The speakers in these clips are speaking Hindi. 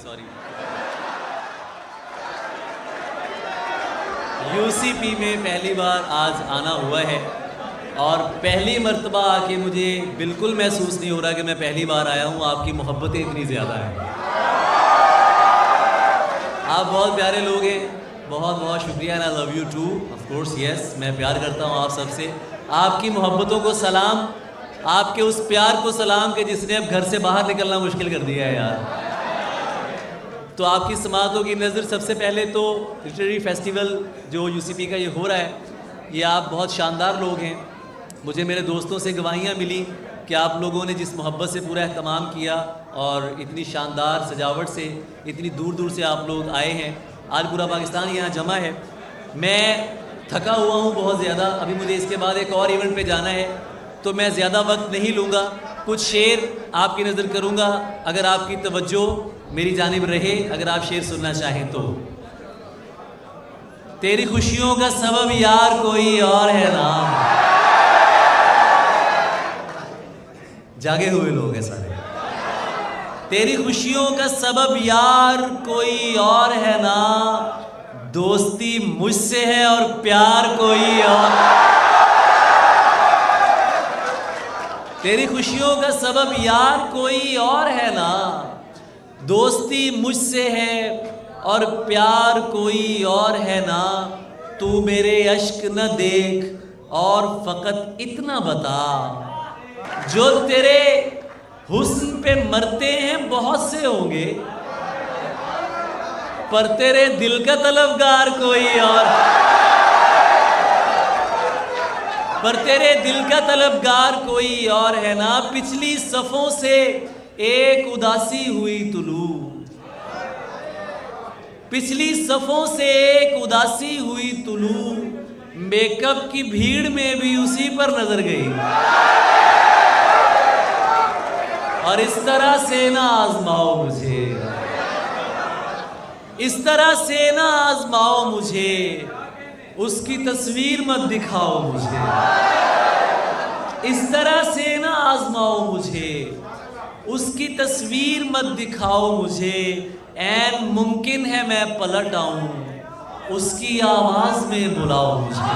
सॉरी। यूसीपी में पहली बार आज आना हुआ है और पहली मर्तबा आके मुझे बिल्कुल महसूस नहीं हो रहा कि मैं पहली बार आया हूँ। आपकी मोहब्बतें इतनी ज़्यादा हैं, आप बहुत प्यारे लोग हैं, बहुत बहुत शुक्रिया। And I love you too, of course yes, मैं प्यार करता हूँ आप सबसे। आपकी मोहब्बतों को सलाम, आपके उस प्यार को सलाम कि जिसने अब घर से बाहर निकलना मुश्किल कर दिया है यार। तो आपकी समातों की नज़र सबसे पहले तो लिटरेरी फेस्टिवल जो यूसीपी का ये हो रहा है, ये आप बहुत शानदार लोग हैं। मुझे मेरे दोस्तों से गवाहियाँ मिली कि आप लोगों ने जिस मोहब्बत से पूरा एहतमाम किया और इतनी शानदार सजावट से इतनी दूर दूर से आप लोग आए हैं। आज पूरा पाकिस्तान यहाँ जमा है। मैं थका हुआ हूँ बहुत ज़्यादा, अभी मुझे इसके बाद एक और इवेंट पे जाना है, तो मैं ज़्यादा वक्त नहीं लूँगा। कुछ शेर आपकी नज़र करूँगा, अगर आपकी तवज्जो मेरी जानिब रहे, अगर आप शेर सुनना चाहें तो। तेरी खुशियों का सबब यार कोई और है ना। जागे हुए लोग हैं सारे। तेरी खुशियों का सबब यार कोई और है ना, दोस्ती मुझसे है और प्यार कोई और। तेरी खुशियों का सबब यार कोई और है ना, दोस्ती मुझसे है और प्यार कोई और है ना। तू मेरे अश्क न देख और फकत इतना बता, जो तेरे हुस्न पे मरते हैं बहुत से होंगे, पर तेरे दिल का तलबगार कोई और। पर तेरे दिल का तलबगार कोई और है ना। पिछली सफ़ों से एक उदासी हुई तुलू, पिछली सफ़ों से एक उदासी हुई तुलू, मेकअप की भीड़ में भी उसी पर नजर गई। और इस तरह से ना आजमाओ मुझे, इस तरह से ना आजमाओ मुझे, उसकी तस्वीर मत दिखाओ मुझे। इस तरह से ना आजमाओ मुझे, उसकी तस्वीर मत दिखाओ मुझे। ऐन मुमकिन है मैं पलट आऊं, उसकी आवाज में बुलाओ मुझे।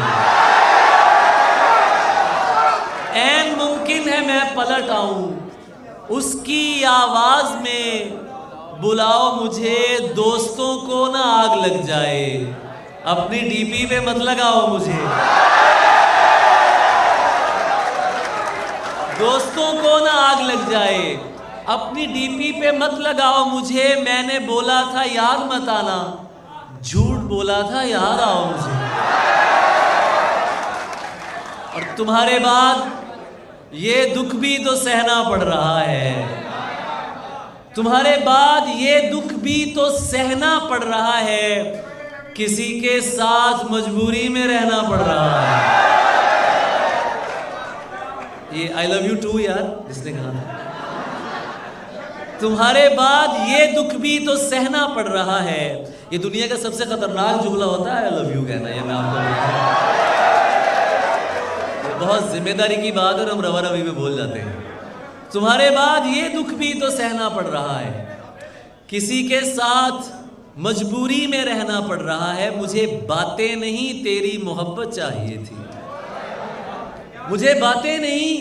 ऐन मुमकिन है मैं पलट आऊं, उसकी आवाज में बुलाओ मुझे। दोस्तों को ना आग लग जाए, अपनी डीपी पे मत लगाओ मुझे। दोस्तों को ना आग लग जाए, अपनी डीपी पे मत लगाओ मुझे। मैंने बोला था याद मत आना, झूठ बोला था याद आओ मुझे। और तुम्हारे बाद ये दुख भी तो सहना पड़ रहा है, तुम्हारे बाद ये दुख भी तो सहना पड़ रहा है, किसी के साथ मजबूरी में रहना पड़ रहा है। ये आई लव यू टू यार जिसने कहा था। तुम्हारे बाद ये दुख भी तो सहना पड़ रहा है। ये दुनिया का सबसे खतरनाक जुमला होता है आई लव यू कहना। ये मैं आपको बहुत जिम्मेदारी की बात है और हम रवा रवी में बोल जाते हैं। तुम्हारे बाद ये दुख भी तो सहना पड़ रहा है, किसी के साथ मजबूरी में रहना पड़ रहा है। मुझे बातें नहीं तेरी मोहब्बत चाहिए थी, मुझे बातें नहीं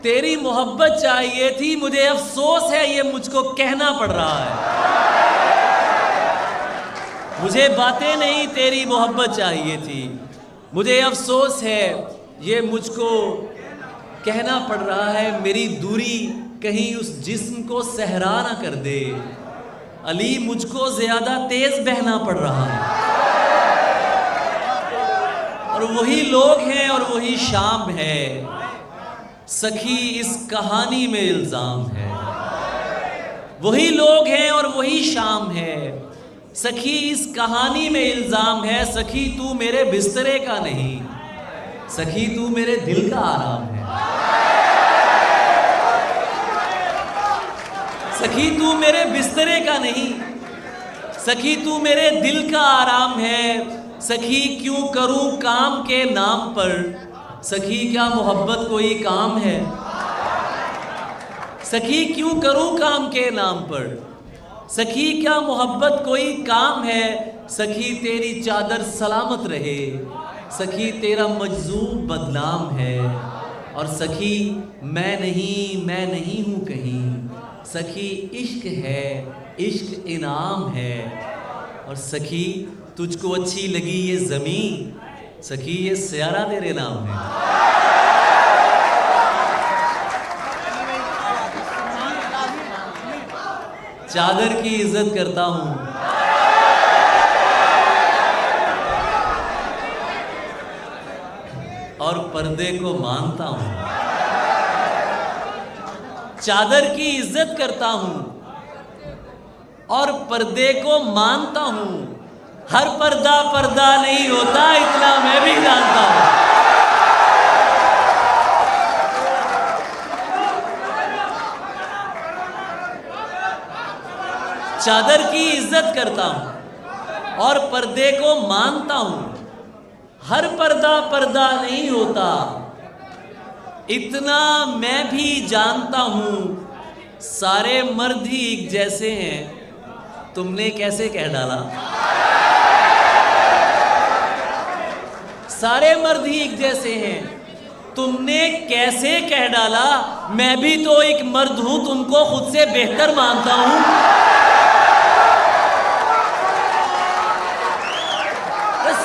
तेरी मोहब्बत चाहिए थी। मुझे अफसोस है ये मुझको कहना पड़ रहा है। मुझे बातें नहीं तेरी मोहब्बत चाहिए थी, मुझे अफसोस है ये मुझको कहना पड़ रहा है। मेरी दूरी कहीं उस जिस्म को सहरा ना कर दे, अली मुझको ज्यादा तेज बहना पड़ रहा है। और वही लोग हैं और वही शाम है, सखी इस कहानी में इल्जाम है। वही लोग हैं और वही शाम है, सखी इस कहानी में इल्जाम है। सखी तू मेरे बिस्तरे का नहीं, सखी तू मेरे दिल का आराम है। सखी तू मेरे बिस्तरे का नहीं, सखी तू मेरे दिल का आराम है। सखी क्यों करूं काम के नाम पर, सखी क्या मोहब्बत कोई काम है। सखी क्यों करूं काम के नाम पर, सखी क्या मोहब्बत कोई काम है, सखी तेरी चादर सलामत रहे, सखी तेरा मजलूम बदनाम है, और सखी मैं नहीं हूँ कहीं, सखी इश्क है, इश्क इनाम है, और सखी तुझको अच्छी लगी ये ज़मीं, सखी ये सियारा तेरे नाम है। चादर की इज्जत करता हूँ, और पर्दे को मानता हूँ। चादर की इज्जत करता हूँ और पर्दे को मानता हूँ। हर पर्दा पर्दा नहीं होता, इतना मैं भी जानता हूँ। चादर की इज्जत करता हूँ और पर्दे को मानता हूँ। हर पर्दा पर्दा नहीं होता, इतना मैं भी जानता हूँ। सारे मर्द ही एक जैसे हैं, तुमने कैसे कह डाला। सारे मर्द ही एक जैसे हैं, तुमने कैसे कह डाला। मैं भी तो एक मर्द हूं, तुमको खुद से बेहतर मानता हूं।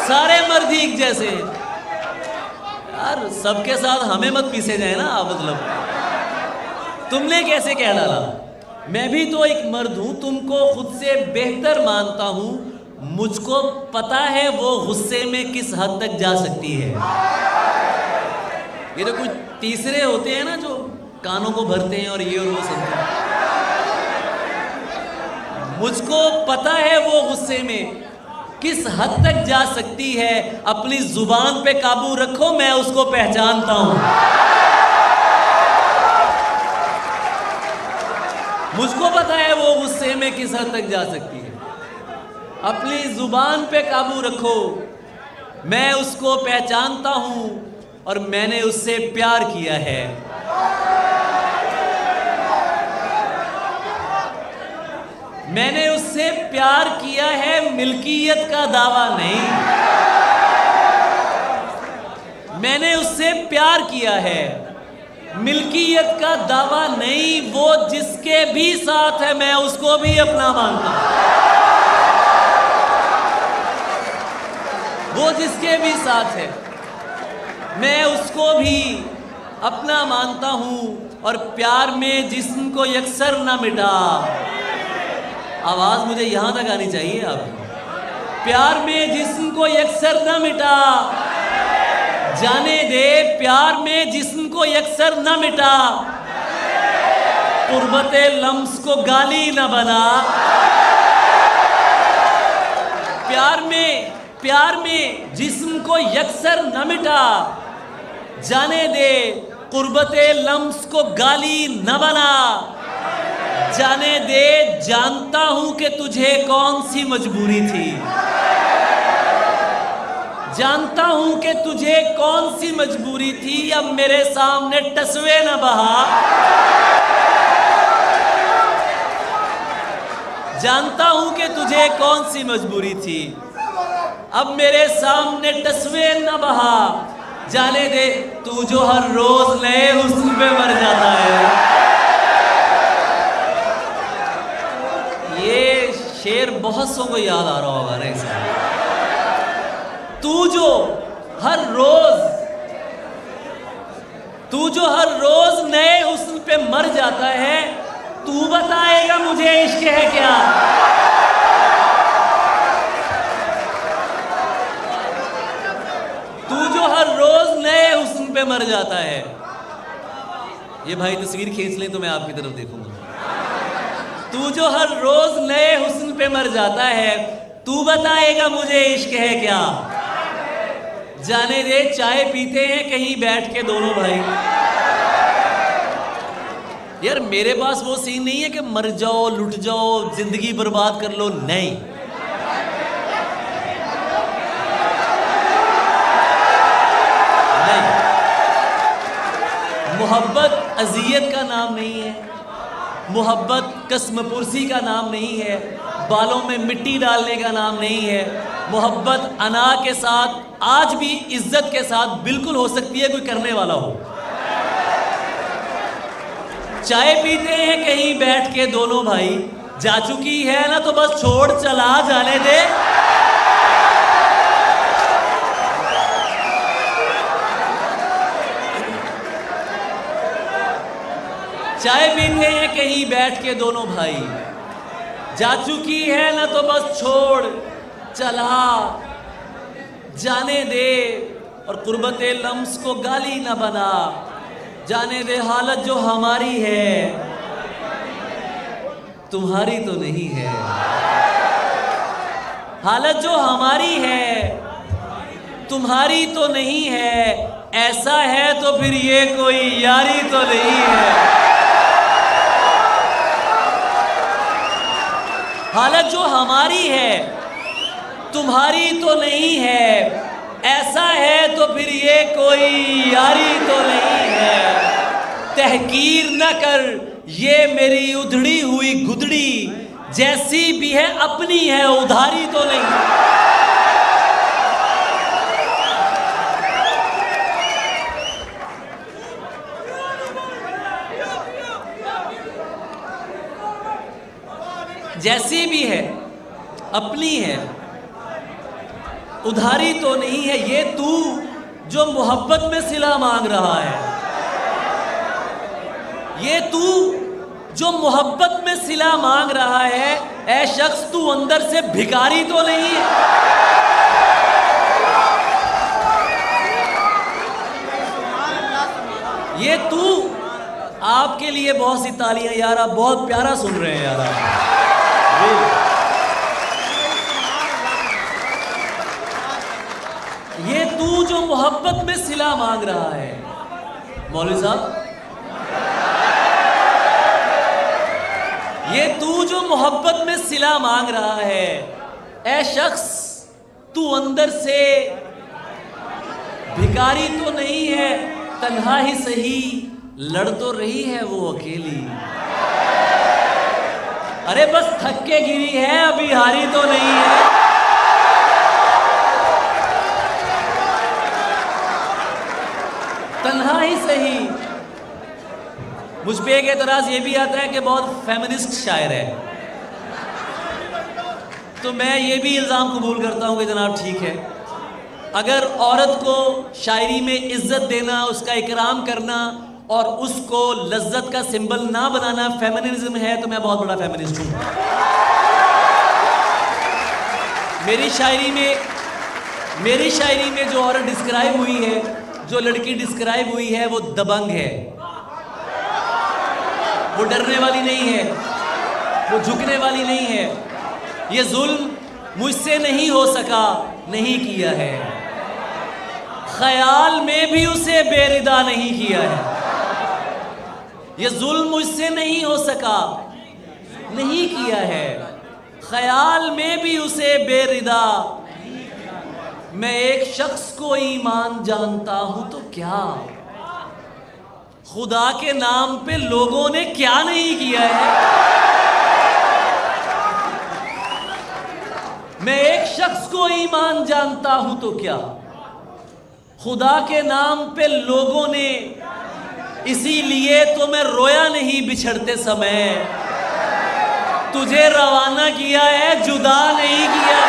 सारे मर्द ही एक जैसे हैं यार, सबके साथ हमें मत पीसे जाए ना। मतलब तुमने कैसे कह डाला। मैं भी तो एक मर्द हूं, तुमको खुद से बेहतर मानता हूं। मुझको पता है वो गुस्से में किस हद तक जा सकती है। ये तो कुछ तीसरे होते हैं ना जो कानों को भरते हैं और ये और वो सुनते हैं। मुझको पता है वो गुस्से में किस हद तक जा सकती है। अपनी जुबान पे काबू रखो, मैं उसको पहचानता हूं। मुझको पता है वो गुस्से में किस हद तक जा सकती है। अपनी जुबान पे काबू रखो, मैं उसको पहचानता हूं और मैंने उससे प्यार किया है। मैंने उससे प्यार किया है, मिल्कियत का दावा नहीं। मैंने उससे प्यार किया है, मिल्कियत का दावा नहीं। वो जिसके भी साथ है मैं उसको भी अपना मानता हूं। वो जिसके भी साथ है मैं उसको भी अपना मानता हूं। और प्यार में जिस्म को यकसर ना मिटा। आवाज मुझे यहां तक आनी चाहिए आपकी। प्यार में जिस्म को यकसर ना मिटा, जाने दे प्यार में जिस्म को यकसर न मिटा। कुर्बते लम्स को गाली न बना। प्यार में जिस्म को यकसर न मिटा, जाने दे कुर्बते लम्स को गाली न बना। जाने दे जानता हूं कि तुझे कौन सी मजबूरी थी। जानता हूं कि तुझे कौन सी मजबूरी थी। अब मेरे सामने टसवे न बहा। जानता हूं कि तुझे कौन सी मजबूरी थी। अब मेरे सामने टसवे न बहा। जाने दे तू जो हर रोज नए हुस्न पे मर जाता है। ये शेर बहुत सौ को याद आ रहा होगा ना इसे। तू जो हर रोज नए हुस्न पे मर जाता है, तू बताएगा मुझे इश्क है क्या। तू जो हर रोज नए हुस्न पे मर जाता है। ये भाई तस्वीर खींच लें तो मैं आपकी तरफ देखूंगा। तू जो हर रोज नए हुस्न पे मर जाता है, तू बताएगा मुझे इश्क है क्या। जाने दे चाय पीते हैं कहीं बैठ के दोनों भाई। यार मेरे पास वो सीन नहीं है कि मर जाओ, लुट जाओ, जिंदगी बर्बाद कर लो। नहीं, मोहब्बत अजियत का नाम नहीं है। मोहब्बत कसम पुरसी का नाम नहीं है, बालों में मिट्टी डालने का नाम नहीं है। मोहब्बत अना के साथ, आज भी इज्जत के साथ बिल्कुल हो सकती है, कोई करने वाला हो। चाय पीते हैं कहीं बैठ के दोनों भाई, जा चुकी है ना तो बस छोड़ चला जाने दे। चाय पीते हैं कहीं बैठ के दोनों भाई, जा चुकी है ना तो बस छोड़ चला जाने दे। और कुर्बते लम्स को गाली ना बना, जाने दे हालत जो हमारी है तुम्हारी तो नहीं है। हालत जो हमारी है तुम्हारी तो नहीं है, ऐसा है तो फिर ये कोई यारी तो नहीं है। हालत जो हमारी है तुम्हारी तो नहीं है, ऐसा है तो फिर ये कोई यारी तो नहीं है। तहकीर न कर ये मेरी उधड़ी हुई गुदड़ी, जैसी भी है अपनी है उधारी तो नहीं। जैसी भी है अपनी है उधारी तो नहीं है। ये तू जो मोहब्बत में सिला मांग रहा है, ये तू जो मोहब्बत में सिला मांग रहा है, ऐ शख्स तू अंदर से भिखारी तो नहीं है। ये तू, आपके लिए बहुत सी तालियां यार, आप बहुत प्यारा सुन रहे हैं यार आप। ये तू जो मोहब्बत में सिला मांग रहा है, मौलवी साहब, ये तू जो मोहब्बत में सिला मांग रहा है, ऐ शख्स तू अंदर से भिखारी तो नहीं है। तन्हा ही सही लड़ तो रही है वो अकेली, अरे बस थक के गिरी है, अभी हारी तो नहीं है। तन्हा ही सही। मुझ पे एक एतराज ये भी आता है कि बहुत फेमिनिस्ट शायर है, तो मैं ये भी इल्ज़ाम कबूल करता हूँ कि जनाब ठीक है, अगर औरत को शायरी में इज्जत देना, उसका इकराम करना और उसको लज्जत का सिंबल ना बनाना फेमिनिज्म है, तो मैं बहुत बड़ा फेमिनिस्ट हूँ। मेरी शायरी में जो औरत डिस्क्राइब हुई है, जो लड़की डिस्क्राइब हुई है, वो दबंग है, वो डरने वाली नहीं है, वो झुकने वाली नहीं है। ये जुल्म मुझसे नहीं हो सका, नहीं किया है, ख्याल में भी उसे बेरिदा नहीं किया है। ये जुल्म मुझसे नहीं हो सका, नहीं किया है, ख्याल में भी उसे बेरिदा। मैं एक शख्स को ईमान जानता हूं तो क्या, खुदा के नाम पे लोगों ने क्या नहीं किया है। मैं एक शख्स को ईमान जानता हूं तो क्या, खुदा के नाम पे लोगों ने, इसीलिए तो मैं रोया नहीं बिछड़ते समय, तुझे रवाना किया है जुदा नहीं किया।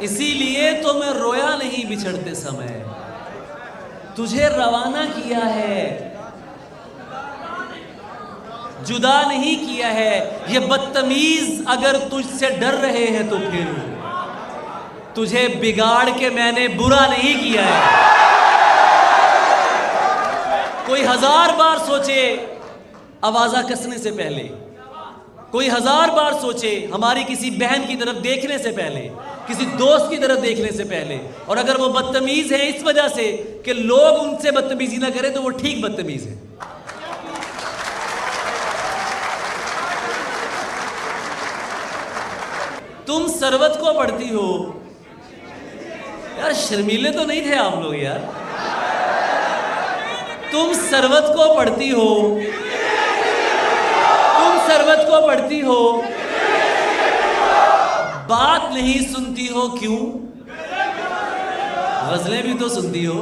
इसीलिए तो मैं रोया नहीं बिछड़ते समय, तुझे रवाना किया है जुदा नहीं किया है। ये बदतमीज अगर तुझसे डर रहे हैं तो फिर तुझे बिगाड़ के मैंने बुरा नहीं किया है। कोई 1000 बार सोचे आवाजा कसने से पहले, कोई 1000 बार सोचे हमारी किसी बहन की तरफ देखने से पहले, किसी दोस्त की तरफ देखने से पहले, और अगर वो बदतमीज है इस वजह से कि लोग उनसे बदतमीजी ना करें तो वो ठीक बदतमीज है। तुम सरवत को पढ़ती हो यार, शर्मीले तो नहीं थे आप लोग यार। तुम सरवत को पढ़ती हो, तुम सरवत को पढ़ती हो, बात नहीं सुनती हो क्यों? गजलें भी तो सुनती हो।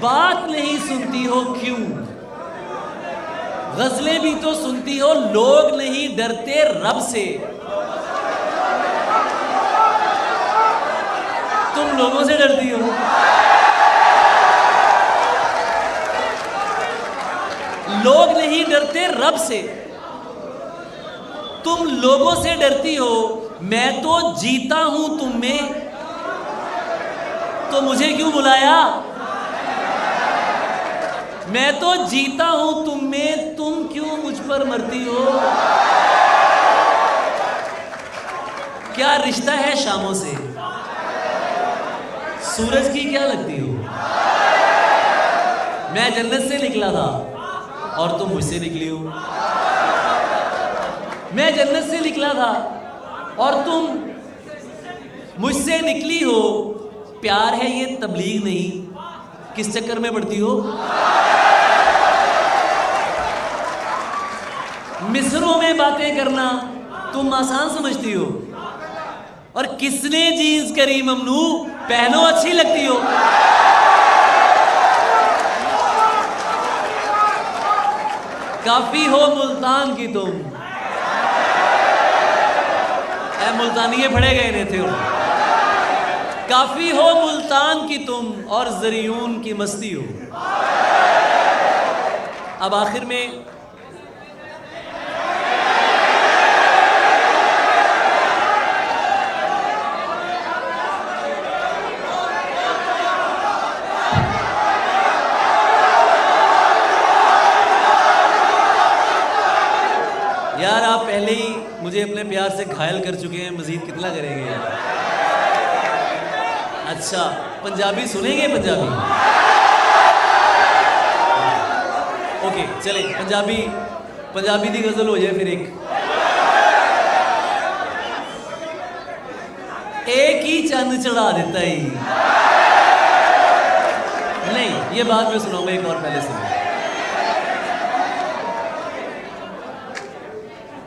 बात नहीं सुनती हो क्यों? गजलें भी तो सुनती हो। लोग नहीं डरते रब से, तुम लोगों से डरती हो। लोग नहीं डरते रब से, तुम लोगों से डरती हो। मैं तो जीता हूं तुम में, तो मुझे क्यों बुलाया? मैं तो जीता हूं तुम में, तुम क्यों मुझ पर मरती हो? क्या रिश्ता है शामों से? सूरज की क्या लगती हो? मैं जन्नत से निकला था और तुम मुझसे निकली हो। मैं जन्नत से निकला था और तुम मुझसे निकली हो। प्यार है ये तबलीग नहीं, किस चक्कर में पड़ती हो? मिस्रों में बातें करना तुम आसान समझती हो, और किसने जीन्स करी ममनू, पहनो अच्छी लगती हो। काफी हो मुल्तान की तुम, ऐ मुल्तानिये फड़े गए ने थे। काफी हो मुल्तान की तुम और ज़रियून की मस्ती हो। अब आखिर में यार, आप पहले ही मुझे अपने प्यार से घायल कर चुके हैं, मजीद कितना करेंगे यार? अच्छा, पंजाबी सुनेंगे? पंजाबी ओके, चले पंजाबी दी गजल हो जाए फिर। एक ही चंद चढ़ा देता ही नहीं, ये बात मैं सुनाऊंगा, एक और पहले सुनो।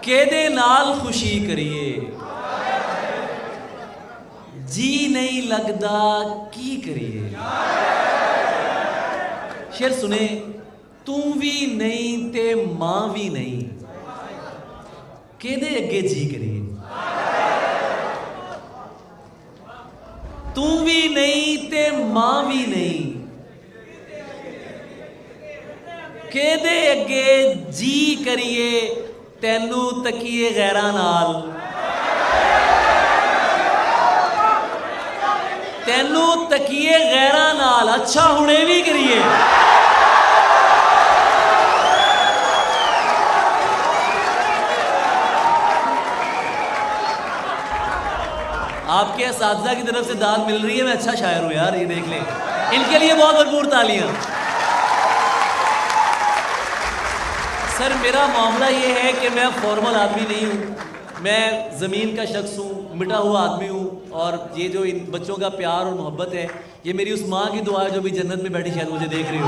केदे नाल खुशी करिए, जी नहीं लगदा की करिए। शेर सुने। तू भी नहीं ते मां भी नहीं, केदे अगे जी करिए। तू भी नहीं ते मां भी नहीं, केदे अगे जी करिए। तैनू तकीए गैरा नाल, तैनू तकीए गैरा नाल, अच्छा हुणे भी करिए। आपके असातिज़ा की तरफ से दाद मिल रही है, मैं अच्छा शायर हूं यार, ये देख लें। इनके लिए बहुत भरपूर तालियां। सर, मेरा मामला ये है कि मैं फॉर्मल आदमी नहीं हूँ, मैं ज़मीन का शख्स हूँ, मिटा हुआ आदमी हूँ। और ये जो इन बच्चों का प्यार और मोहब्बत है, ये मेरी उस माँ की दुआ है जो भी जन्नत में बैठी शायद मुझे देख रही हो।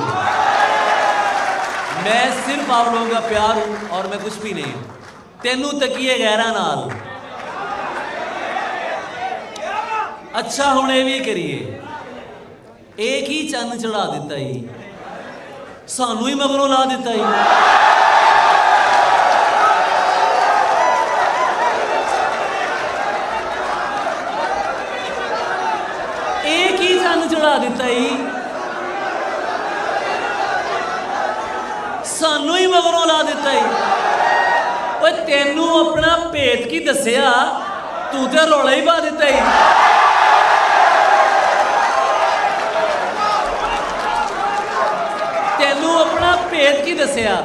मैं सिर्फ आप लोगों का प्यार हूँ और मैं कुछ भी नहीं हूँ। तेनू तकिए गैरा नाल, अच्छा हुणे भी करिए। एक ही चंद चढ़ा दिता ही, सानू ही मगरों ला दिता ही। एक ही चंद चढ़ा दिता ही, सानू ही मगरों ला दिता ही। ओए तेनू अपना भेत की दसिया, तू तो रौला ही पा दिता ही। तेनू भेद की दसिया,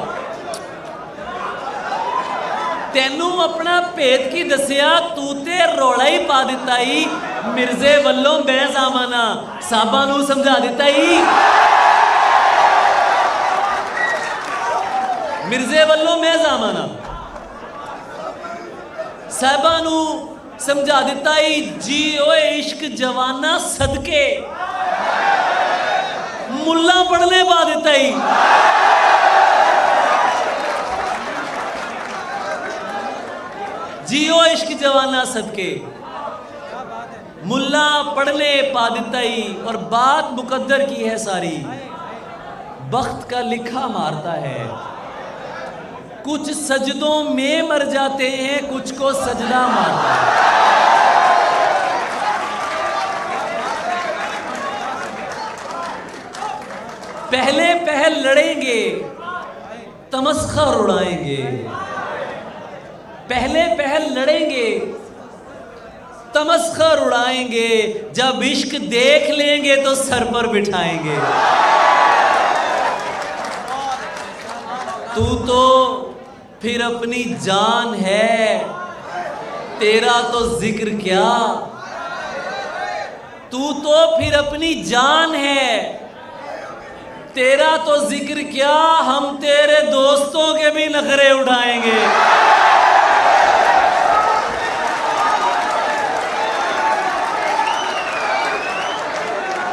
तेनू अपना भेद की दसिया, तू ते रौला ही पा दिता ही। मिर्जे वल्लों मैं जामाना, साहबा नू समझा दिता ही। मिर्जे वल्लों मैं जामाना, साहबा नू समझा दिता ही। जी ओए इश्क जवाना सदके, मुल्ला पढ़ने पा दिता ही। जियो इश्क जवाना सदके, मुल्ला पढ़ने पा दिता ही। और बात मुकद्दर की है सारी, बख्त का लिखा मारता है। कुछ सजदों में मर जाते हैं, कुछ को सजदा मारता है। पहले पहल लड़ेंगे, तमस्खर उड़ाएंगे। पहले पहल लड़ेंगे, तमस्खर उड़ाएंगे। जब इश्क देख लेंगे तो सर पर बिठाएंगे। तू तो फिर अपनी जान है, तेरा तो जिक्र क्या। तू तो फिर अपनी जान है, तेरा तो जिक्र क्या। हम तेरे दोस्तों के भी नखरे उठाएंगे।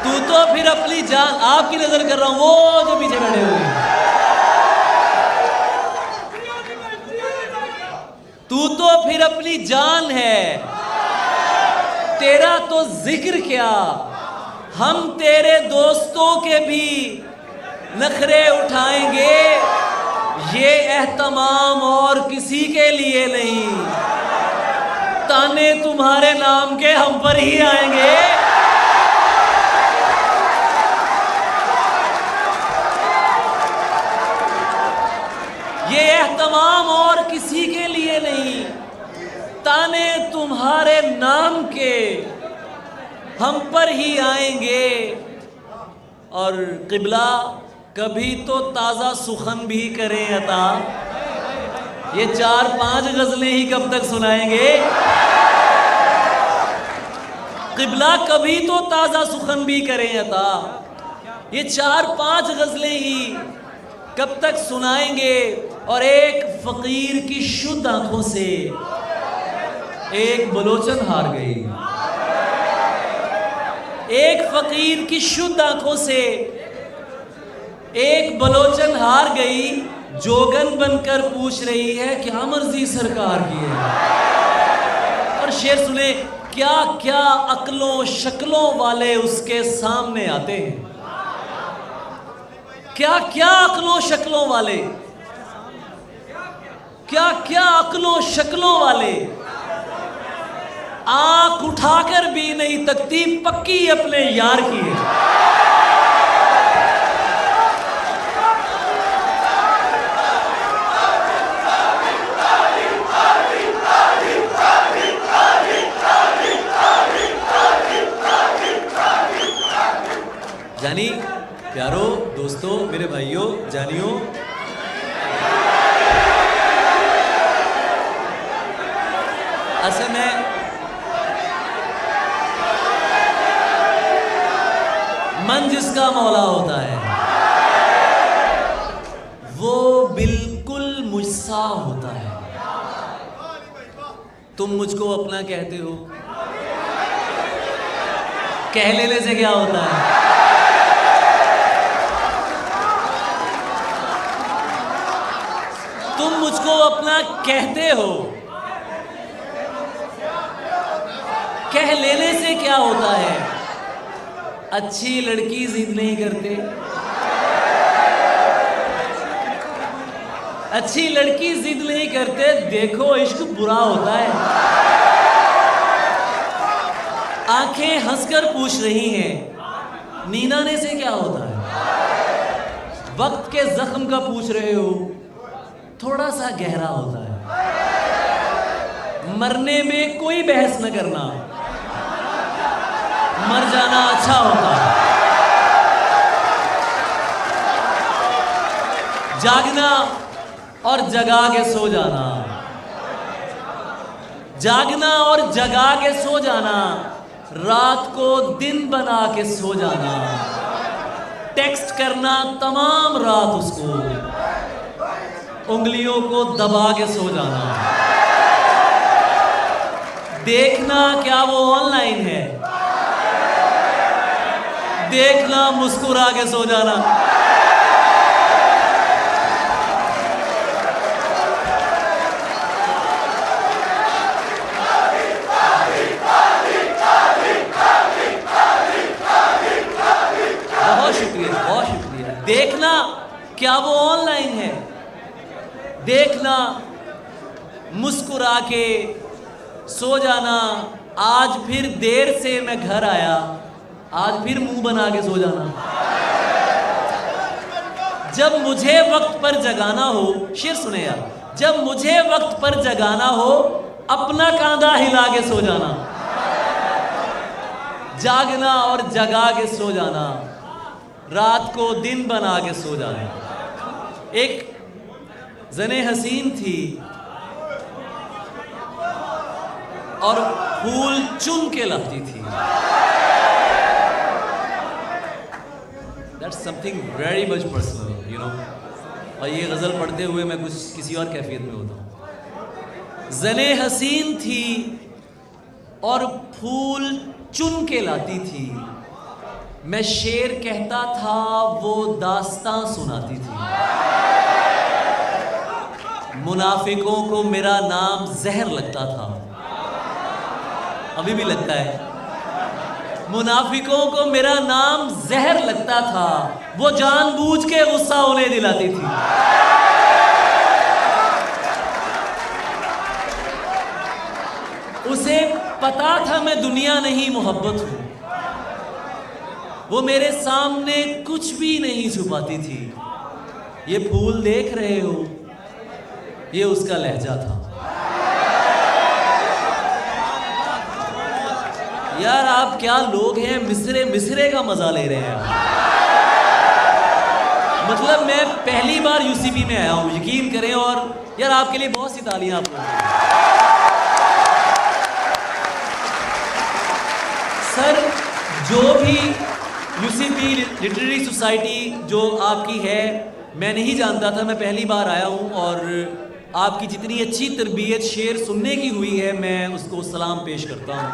तू तो फिर अपनी जान, आपकी नजर कर रहा हूं, वो जो पीछे बैठे हुए। तू तो फिर अपनी जान है, तेरा तो जिक्र क्या। हम तेरे दोस्तों के भी नखरे उठाएंगे। ये एहतमाम और किसी के लिए नहीं, ताने तुम्हारे नाम के हम पर ही आएंगे। ये एहतमाम और किसी के लिए नहीं, ताने तुम्हारे नाम के हम पर ही आएंगे। और क़िबला कभी तो ताज़ा सुखन भी करें अता। ये 4-5 गज़लें ही कब तक सुनाएंगे। क़िबला कभी तो ताज़ा सुखन भी करें अता। ये 4-5 गज़लें ही कब तक सुनाएंगे। और एक फ़कीर की शुद्ध आंखों से एक बलोचन हार गई। एक फ़कीर की शुद्ध आंखों से एक बलोचन हार गई। जोगन बनकर पूछ रही है क्या मर्जी सरकार की है। और शेर सुने, क्या क्या अक्लों शक्लों वाले उसके सामने आते हैं। क्या क्या अक्लों शक्लों वाले, क्या क्या अक्लों शक्लों वाले, आंख उठाकर भी नहीं तकती, पक्की अपने यार की है। जानी प्यारो दोस्तों, मेरे भाइयों जानियो, असल में मन जिसका मौला होता है वो बिल्कुल मुझसा होता है। तुम मुझको अपना कहते हो, कह लेने से क्या होता है। तुम मुझको अपना कहते हो, कह लेने से क्या होता है। अच्छी लड़की जिद नहीं करते, अच्छी लड़की जिद नहीं करते। देखो इश्क बुरा होता है। आंखें हंसकर पूछ रही हैं, नीनाने से क्या होता है। वक्त के जख्म का पूछ रहे हो, थोड़ा सा गहरा होता है। मरने में कोई बहस न करना, मर जाना अच्छा होता है। जागना और जगा के सो जाना, जागना और जगा के सो जाना, रात को दिन बना के सो जाना, टेक्स्ट करना तमाम रात उसको, उंगलियों को दबा के सो जाना, देखना क्या वो ऑनलाइन है, देखना मुस्कुरा के सो जाना, बहुत शुक्रिया। देखना क्या वो ऑनलाइन है, देखना मुस्कुरा के सो जाना, आज फिर देर से मैं घर आया, आज फिर मुंह बना के सो जाना, जब मुझे वक्त पर जगाना हो, शेर सुने यार, जब मुझे वक्त पर जगाना हो अपना कांधा हिला के सो जाना, जागना और जगा के सो जाना, रात को दिन बना के सो जाना। एक जने हसीन थी और फूल चुन के लाती थी। That's something very much personal, you know। और ये गजल पढ़ते हुए मैं कुछ किसी और कैफियत में होता हूँ। जने हसीन थी और फूल चुन के लाती थी, मैं शेर कहता था वो दास्तां सुनाती थी, मुनाफिकों को मेरा नाम जहर लगता था, अभी भी लगता है, मुनाफिकों को मेरा नाम जहर लगता था, वो जानबूझ के गुस्सा उन्हें दिलाती थी। उसे पता था मैं दुनिया नहीं मोहब्बत हूं, वो मेरे सामने कुछ भी नहीं छुपाती थी। ये फूल देख रहे हो, ये उसका लहजा था। यार आप क्या लोग हैं, मिसरे मिसरे का मजा ले रहे हैं। मतलब मैं पहली बार यूसीपी में आया हूं, यकीन करें, और यार आपके लिए बहुत सी तालियां आप लोगों को। सर जो भी यूसीपी लिटरेरी सोसाइटी जो आपकी है, मैं नहीं जानता था, मैं पहली बार आया हूँ, और आपकी जितनी अच्छी तरबियत शेर सुनने की हुई है, मैं उसको सलाम पेश करता हूँ।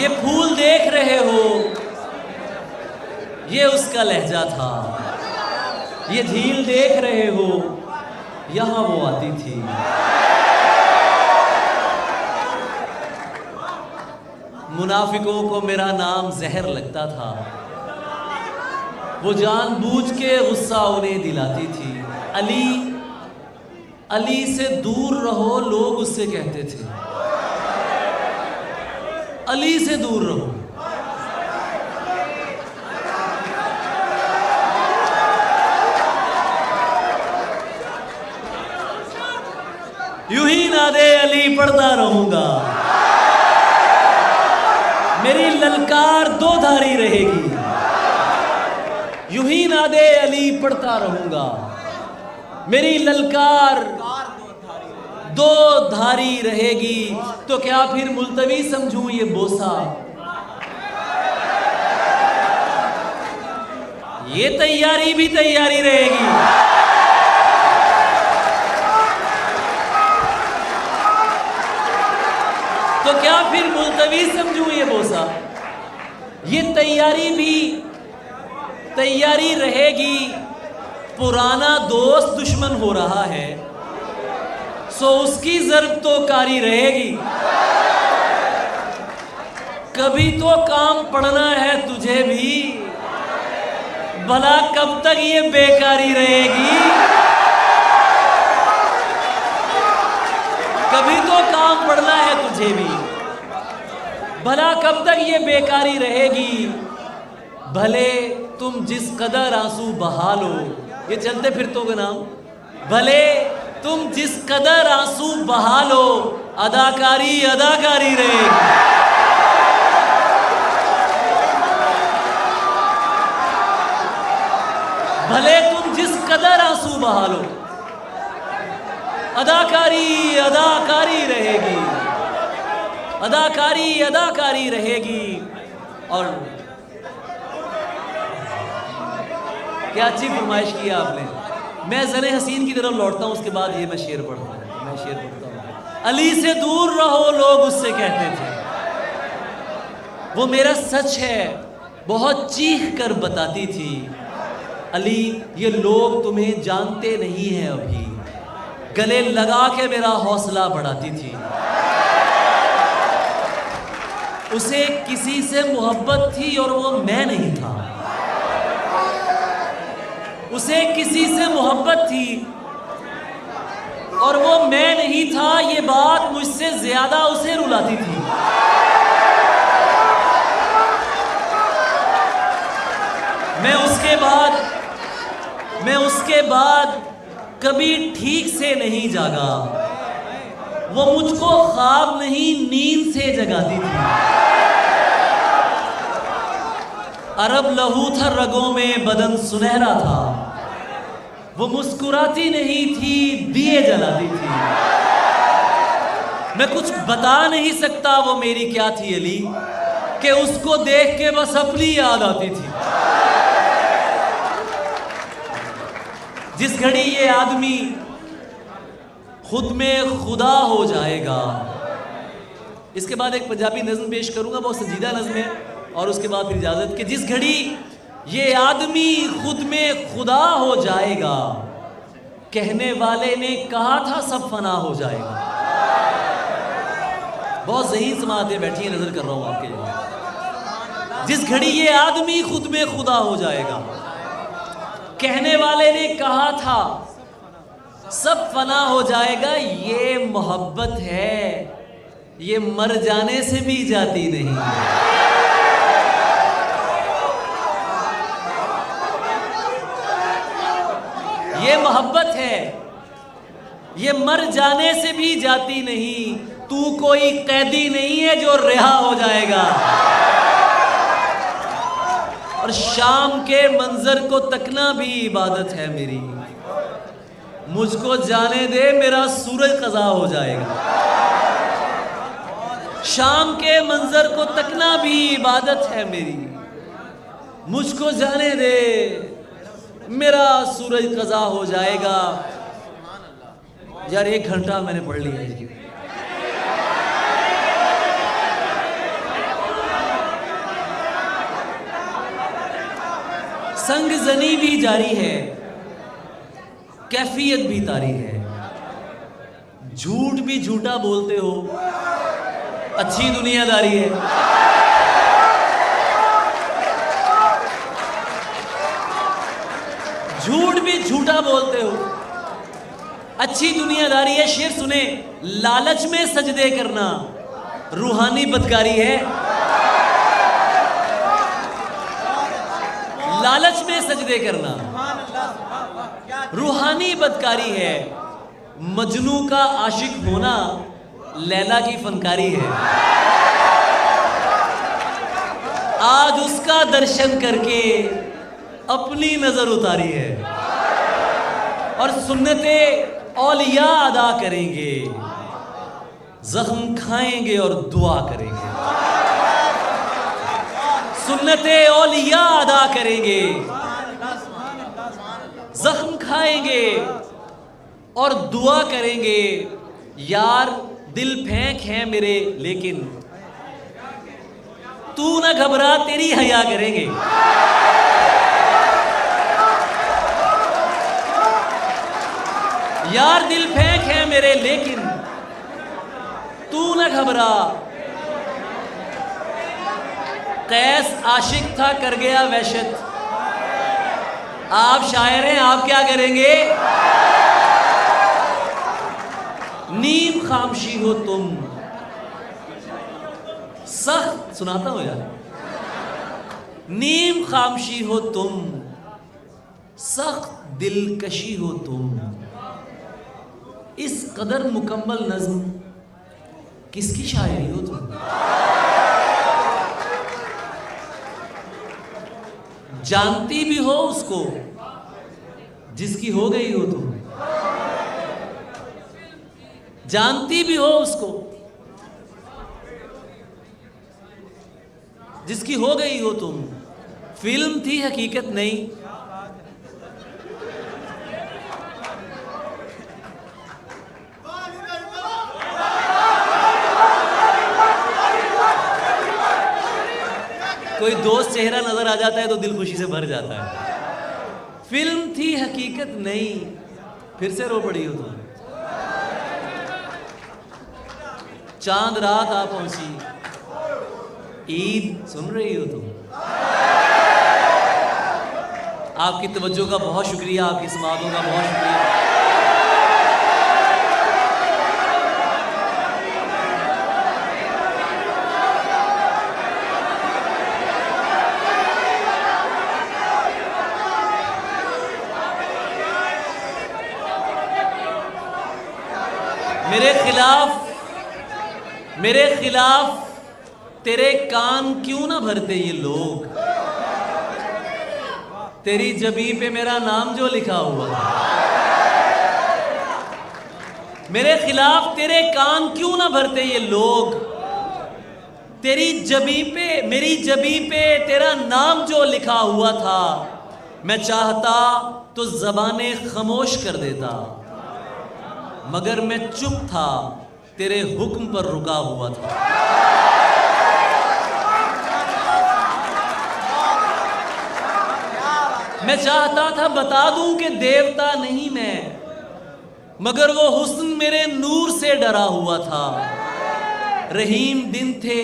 ये फूल देख रहे हो, ये उसका लहजा था, ये झील देख रहे हो, यहाँ वो आती थी। मुनाफिकों को मेरा नाम जहर लगता था, वो जानबूझ के गुस्सा उन्हें दिलाती थी। अली अली से दूर रहो लोग उससे कहते थे, अली से दूर रहो। यूं ही ना दे अली पढ़ता रहूंगा, मेरी ललकार दो धारी रहेगी। यूं ही ना दे अली पढ़ता रहूंगा, मेरी ललकार दो धारी रहेगी। तो क्या फिर मुल्तवी समझूं ये बोसा, ये तैयारी भी तैयारी रहेगी। तो क्या फिर मुल्तवी समझूं ये बोसा, ये तैयारी भी तैयारी रहेगी। पुराना दोस्त दुश्मन हो रहा है, सो उसकी ज़र्ब तो कारी रहेगी। कभी तो काम पड़ना है तुझे भी, भला कब तक ये बेकारी रहेगी। कभी तो काम पड़ना है तुझे भी, भला कब तक ये बेकारी रहेगी। भले तुम जिस कदर आंसू बहा लो, ये चलते फिरतों का नाम, भले तुम जिस कदर आंसू बहा लो, अदाकारी अदाकारी रहेगी। भले तुम जिस कदर आंसू बहा लो, अदाकारी अदाकारी रहेगी, अदाकारी अदाकारी रहेगी। और क्या अच्छी फरमाइश की आपने। मैं ज़रे हसीन की तरफ लौटता हूँ, उसके बाद ये मैं शेर पढ़ता हूँ। अली से दूर रहो लोग उससे कहते थे, वो मेरा सच है बहुत चीख कर बताती थी। अली ये लोग तुम्हें जानते नहीं हैं अभी, गले लगा के मेरा हौसला बढ़ाती थी। उसे किसी से मोहब्बत थी और वो मैं नहीं था, उसे किसी से मोहब्बत थी और वो मैं नहीं था। ये बात मुझसे ज्यादा उसे रुलाती थी। मैं उसके बाद कभी ठीक से नहीं जागा। वो मुझको ख्वाब नहीं नींद से जगाती थी। अरब लहू था रगों में, बदन सुनहरा था। वो मुस्कुराती नहीं थी, दिए जलाती थी। मैं कुछ बता नहीं सकता वो मेरी क्या थी अली, कि उसको देख के बस अपनी याद आती थी। जिस घड़ी ये आदमी खुद में खुदा हो जाएगा। इसके बाद एक पंजाबी नज़्म पेश करूंगा, बहुत संजीदा नज़्म है, और उसके बाद फिर इजाजत। कि जिस घड़ी ये आदमी खुद में खुदा हो जाएगा, कहने वाले ने कहा था सब फना हो जाएगा। बहुत ज़हीन समाते बैठी नजर कर रहा हूं आपके लिए। जिस घड़ी ये आदमी खुद में खुदा हो जाएगा, कहने वाले ने कहा था सब फना हो जाएगा। ये मोहब्बत है, ये मर जाने से भी जाती नहीं। ये मोहब्बत है, ये मर जाने से भी जाती नहीं। तू कोई कैदी नहीं है जो रिहा हो जाएगा। और शाम के मंजर को तकना भी इबादत है मेरी। मुझको जाने दे, मेरा सूरज कज़ा हो जाएगा। शाम के मंजर को तकना भी इबादत है मेरी। मुझको जाने दे, मेरा सूरज कज़ा हो जाएगा। यार 1 घंटा मैंने पढ़ लिया है। संग जनी भी जारी है, कैफियत भी तारी है। झूठ भी झूठा बोलते हो, अच्छी दुनियादारी है। झूठ भी झूठा बोलते हो, अच्छी दुनियादारी है। शेर सुने, लालच में सजदे करना रूहानी बदकारी है। लालच में सजदे करना रूहानी बदकारी है। मजनू का आशिक होना लैला की फनकारी है। आज उसका दर्शन करके अपनी नजर उतारी है और सुन्नते औलिया अदा करेंगे, जख्म खाएंगे और दुआ करेंगे। सुन्नते औलिया अदा करेंगे, जख्म खाएंगे और दुआ करेंगे। यार दिल फेंक है मेरे, लेकिन तू ना घबरा, तेरी हया करेंगे। यार दिल फेंक है मेरे, लेकिन तू ना घबरा। कैस आशिक था कर गया वहशत। आप शायर हैं, आप क्या करेंगे? नीम खामशी हो तुम, सख्त सुनाता हूं यार। नीम खामशी हो तुम, सख्त दिलकशी हो तुम। इस कदर मुकम्मल नज्म किसकी शायरी हो तुम? जानती भी हो उसको जिसकी हो गई हो तुम, जानती भी हो उसको, जिसकी हो गई हो तुम, फिल्म थी हकीकत नहीं। कोई दोस्त चेहरा नजर आ जाता है तो दिल खुशी से भर जाता है। फिल्म थी हकीकत नहीं, फिर से रो पड़ी हो तुम। चांद रात आ पहुंची, ईद सुन रही हो तुम। आपकी तवज्जो का बहुत शुक्रिया, आपकी समातों का बहुत शुक्रिया। मेरे खिलाफ तेरे कान क्यों ना भरते ये लोग, तेरी जबी पे मेरा नाम जो लिखा हुआ था। मेरे खिलाफ तेरे कान क्यों ना भरते ये लोग, तेरी जबी पे, मेरी जबी पे तेरा नाम जो लिखा हुआ था। मैं चाहता तो ज़बाने खामोश कर देता, मगर मैं चुप था, तेरे हुक्म पर रुका हुआ था। मैं चाहता था बता दूं कि देवता नहीं मैं, मगर वो हुस्न मेरे नूर से डरा हुआ था। रहीम दिन थे,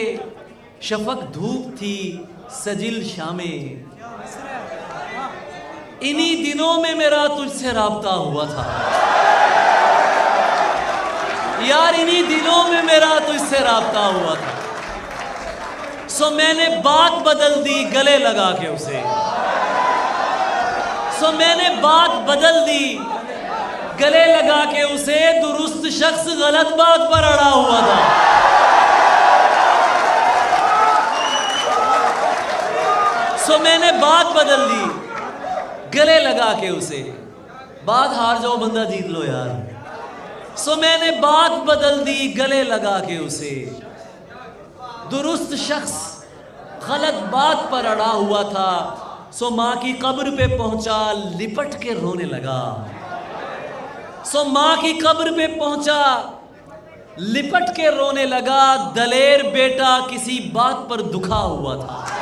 शफक धूप थी, सजिल शामें, इन्हीं दिनों में मेरा तुझसे राब्ता हुआ था यार, इन्हीं दिनों में मेरा तुझसे राब्ता हुआ था। सो मैंने बात बदल दी गले लगा के उसे, सो मैंने बात बदल दी गले लगा के उसे। दुरुस्त शख्स गलत बात पर अड़ा हुआ था। सो मैंने बात बदल दी गले लगा के उसे। बात हार जाओ बंदा जीत लो यार। सो मैंने बात बदल दी गले लगा के उसे। दुरुस्त शख्स गलत बात पर अड़ा हुआ था। सो माँ की कब्र पे पहुंचा, लिपट के रोने लगा। सो माँ की कब्र पे पहुंचा, लिपट के रोने लगा। दलेर बेटा किसी बात पर दुखा हुआ था।